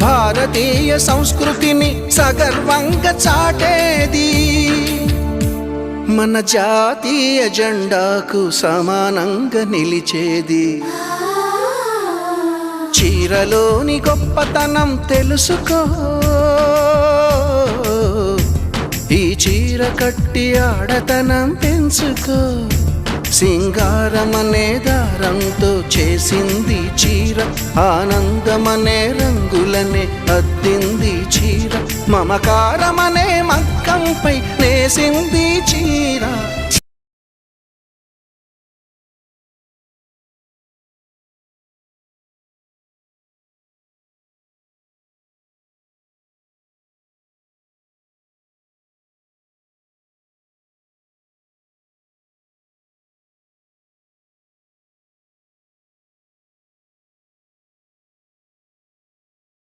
భారతీయ సంస్కృతిని సగర్వంగా చాటేది, మన జాతీయ జెండాకు సమానంగా నిలిచేది. చీరలోని గొప్పతనం తెలుసుకో, ఈ చీర కట్టి ఆడతనం పెంచుకో. సింగారమనే దారంతో చేసింది చీర, ఆనందమనే రంగులనే అద్దింది చీర, మమకారమనే మగ్గంపై నేసింది చీర.